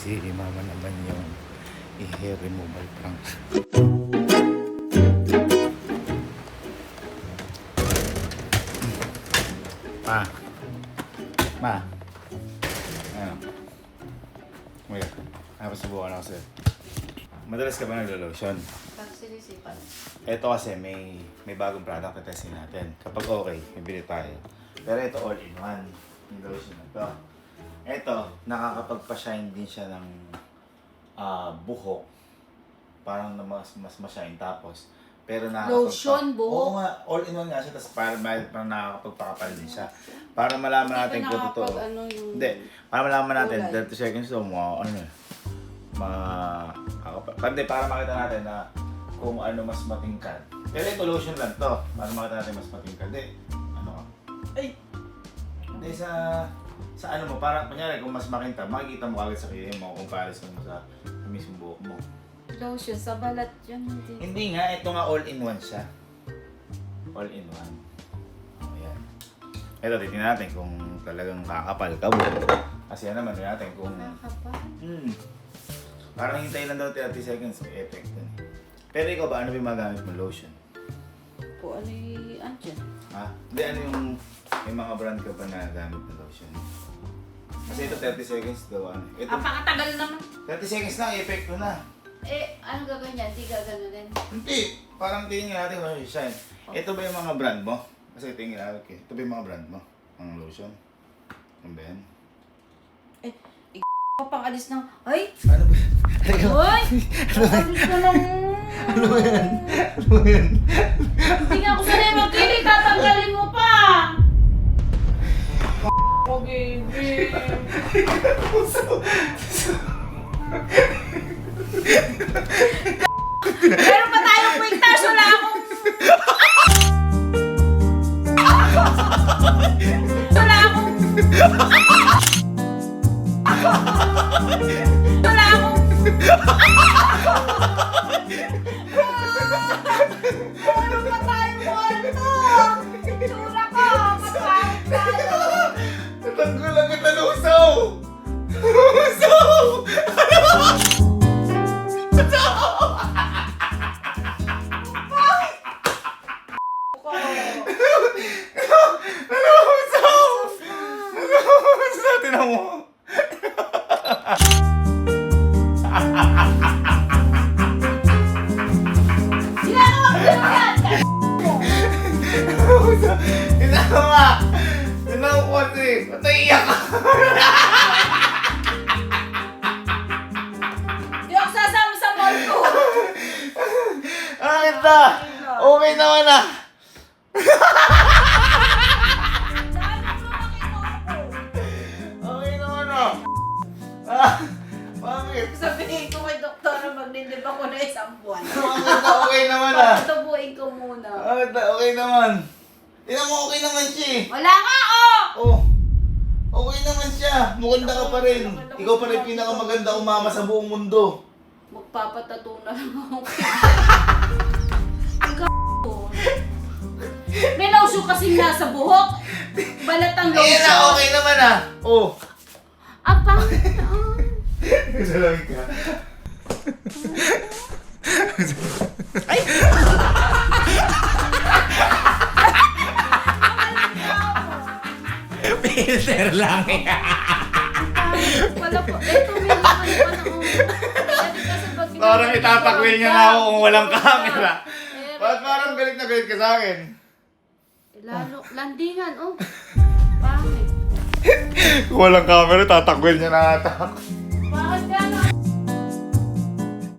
si mama naman yung i-hair removal prank. Ma. Ano? Wait. Subukan ako sa'yo. Madalas ka ba naglo-lotion? Pagsilisipan. Ito kasi may bagong product na testing natin. Kapag okay, bibili tayo. Pero ito all-in-one. Yung lotion na to. Ito, nakakapagpa-shine din siya ng buhok. Parang mas ma-shine. Tapos, pero Lotion, buhok? Oo nga, all-in-one nga siya. Tapos parang nakakapagpakapal din siya. Para malaman natin kung totoo. Hindi. Para malaman natin, 30 seconds to, para makita natin na kung ano mas matingkad. Pero ito lotion lang to. Para makita natin mas matingkad. Ano ka? Ay! Hindi sa ano mo, parang kunyari kung mas makintab, makikita mo agad sa kiyo mo kung comparison mo sa mismong buhok mo. Lotion, sa balat yun. Hindi nga, ito nga all-in-one siya. All-in-one. O yan. Ito, titignan natin kung talagang kakapal ka mo. Kasi yan naman natin kung... Kakapal? Parang hintay lang daw 30 seconds, may effect dun. Pero ikaw ba, ano ba yung magamit mo lotion? Kung ano yung andyan. Ha? Hindi, ano yung... May mga brand ka ba na gamit na lotion? Kasi ito 30 seconds daw, ano. Ito, Apakatagal naman. 30 seconds na, epekto na. Ano gagawin niya? Hindi gagawin din. Hindi. Parang tingin natin kung ano yung shine. Ito ba yung mga brand mo? Kasi tingin natin, okay. Ito ba yung mga brand mo? Ang lotion? Ano ba yan? Pang-alis ng... Ay! Ano ba yan? Ay! Pang-alis na lang... Ano ba yan? Ano ba yan? Hindi nga ako sanay magkilig. Tatanggalin mo pa! Oh, baby! Meron pa tayong kwintas, wala akong... Wala akong... Wala akong... Meron pa tayong kwento! Tsura ko, mapahit tayo! Natanggal kita lusaw! Lusaw! Tinan mo. Ginagawa ko yan! Tinan mo nga. Tinan mo kasi. Pataiyak ka. Di ako sasama sa mall ko! Bakit na? Okay naman na. Okay naman na. Bakit? Sabihin ko kay doktora maglilib ako na isang buwan. Bakit na okay naman na? Pagtubuin ko muna. Bakit na okay naman? Tinan mo okay naman siya eh. Wala nga, oh! Oh, okay naman siya. Maganda ka pa rin. Ikaw pa rin pinakamaganda umama sa buong mundo. Magpapatato na lang ako. Ikaw, may lotion kasi nasa buhok. Balat ang lotion. Ayun na, okay naman ah. Oh. Apa? Salamig ka. Ay! Filter lang eh. Wala po. Ito, may laman pa na ako. Parang itatakwil niya na ako kung walang camera. Bakit parang galit na galit ka sa akin? Lalo, landingan, oh. Pangit. Kung walang camera, tatakwil niya na ata ako.